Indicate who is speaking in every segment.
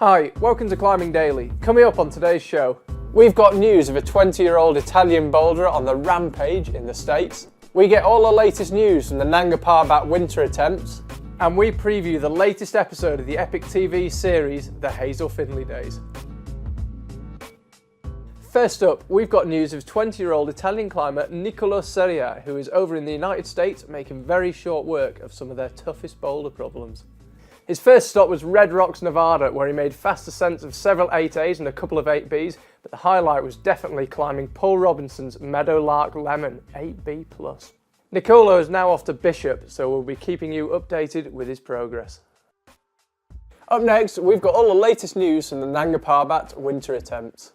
Speaker 1: Hi, welcome to Climbing Daily. Coming up on today's show, we've got news of a 20-year-old Italian boulderer on the rampage in the States. We get all the latest news from the Nanga Parbat winter attempts, and we preview the latest episode of the EpicTV series, The Hazel Days. First up, we've got news of 20-year-old Italian climber Niccolo Ceria, who is over in the United States making very short work of some of their toughest boulder problems. His first stop was Red Rocks, Nevada, where he made fast ascents of several 8As and a couple of 8Bs, but the highlight was definitely climbing Paul Robinson's Meadowlark Lemon 8B+. Niccolo is now off to Bishop, so we'll be keeping you updated with his progress. Up next, we've got all the latest news from the Nanga Parbat winter attempts.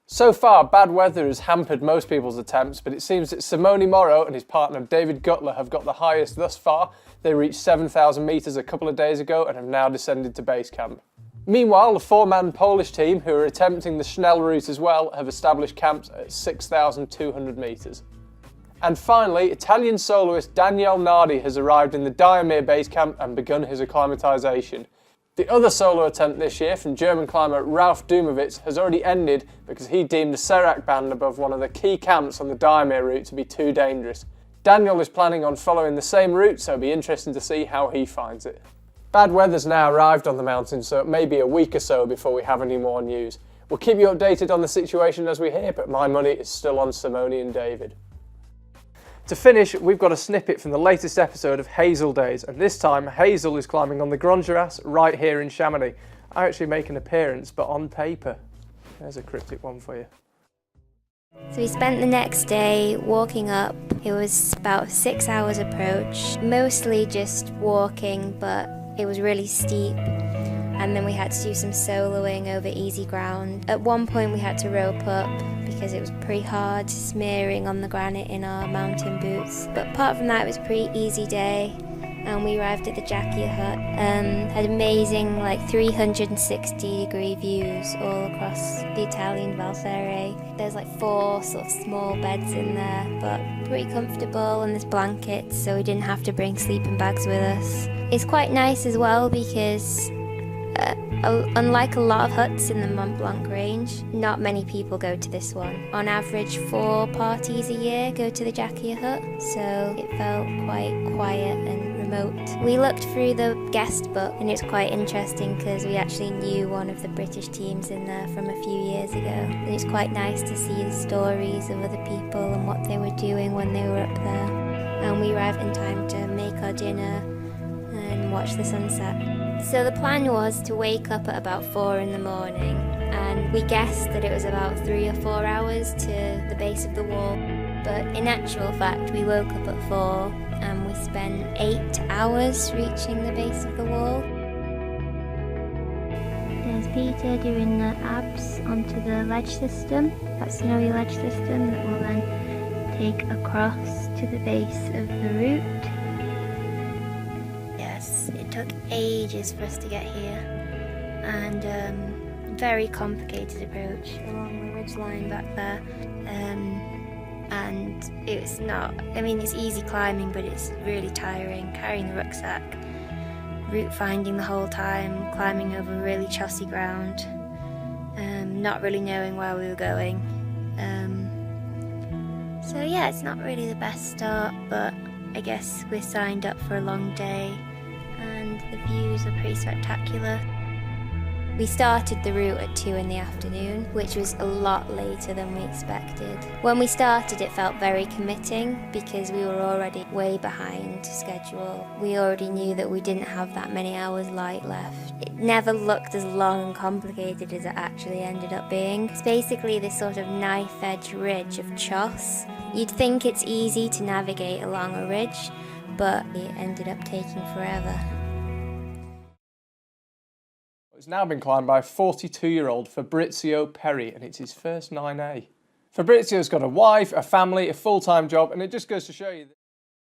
Speaker 1: So far, bad weather has hampered most people's attempts, but it seems that Simone Morrow and his partner David Gutler have got the highest thus far. They reached 7,000 metres a couple of days ago and have now descended to base camp. Meanwhile, the four-man Polish team, who are attempting the Schnell route as well, have established camps at 6,200 metres. And finally, Italian soloist Daniele Nardi has arrived in the Diomir base camp and begun his acclimatisation. The other solo attempt this year from German climber Ralf Dumowitz has already ended because he deemed the Serac band above one of the key camps on the Diomir route to be too dangerous. Daniel is planning on following the same route, so it'll be interesting to see how he finds it. Bad weather's now arrived on the mountain, so it may be a week or so before we have any more news. We'll keep you updated on the situation as we hear, but my money is still on Simone and David. To finish, we've got a snippet from the latest episode of Hazel Days, and this time Hazel is climbing on the Grand Girasse right here in Chamonix. I actually make an appearance, but on paper. There's a cryptic one for you.
Speaker 2: So we spent the next day walking up. It was about 6 hours approach, mostly just walking, but it was really steep. And then we had to do some soloing over easy ground. At one point we had to rope up because it was pretty hard, smearing on the granite in our mountain boots. But apart from that, it was a pretty easy day. And we arrived at the Jackia hut. Had amazing 360-degree views all across the Italian Valferre. There's 4 sort of small beds in there, but pretty comfortable, and there's blankets, so we didn't have to bring sleeping bags with us. It's quite nice as well because unlike a lot of huts in the Mont Blanc range, not many people go to this one. On average, 4 parties a year go to the Jackia hut, so it felt quite quiet and remote. We looked through the guest book and it's quite interesting because we actually knew one of the British teams in there from a few years ago. And it's quite nice to see the stories of other people and what they were doing when they were up there. And we arrived in time to make our dinner and watch the sunset. So the plan was to wake up at about 4 in the morning, and we guessed that it was about 3 or 4 hours to the base of the wall. But in actual fact, we woke up at 4 and we spent 8 hours reaching the base of the wall. There's Peter doing the abs onto the ledge system, that snowy ledge system that will then take across to the base of the route. It took ages for us to get here, and very complicated approach along the ridgeline back there, and it's not, it's easy climbing, but it's really tiring, carrying the rucksack, route finding the whole time, climbing over really chossy ground, not really knowing where we were going. So yeah, it's not really the best start, but I guess we're signed up for a long day. And the views are pretty spectacular. We started the route at 2 in the afternoon, which was a lot later than we expected. When we started, it felt very committing because we were already way behind schedule. We already knew that we didn't have that many hours light left. It never looked as long and complicated as it actually ended up being. It's basically this sort of knife-edge ridge of choss. You'd think it's easy to navigate along a ridge, but it ended up taking forever.
Speaker 1: It's now been climbed by 42-year-old Fabrizio Perri, and it's his first 9A. Fabrizio's got a wife, a family, a full-time job, and it just goes to show you that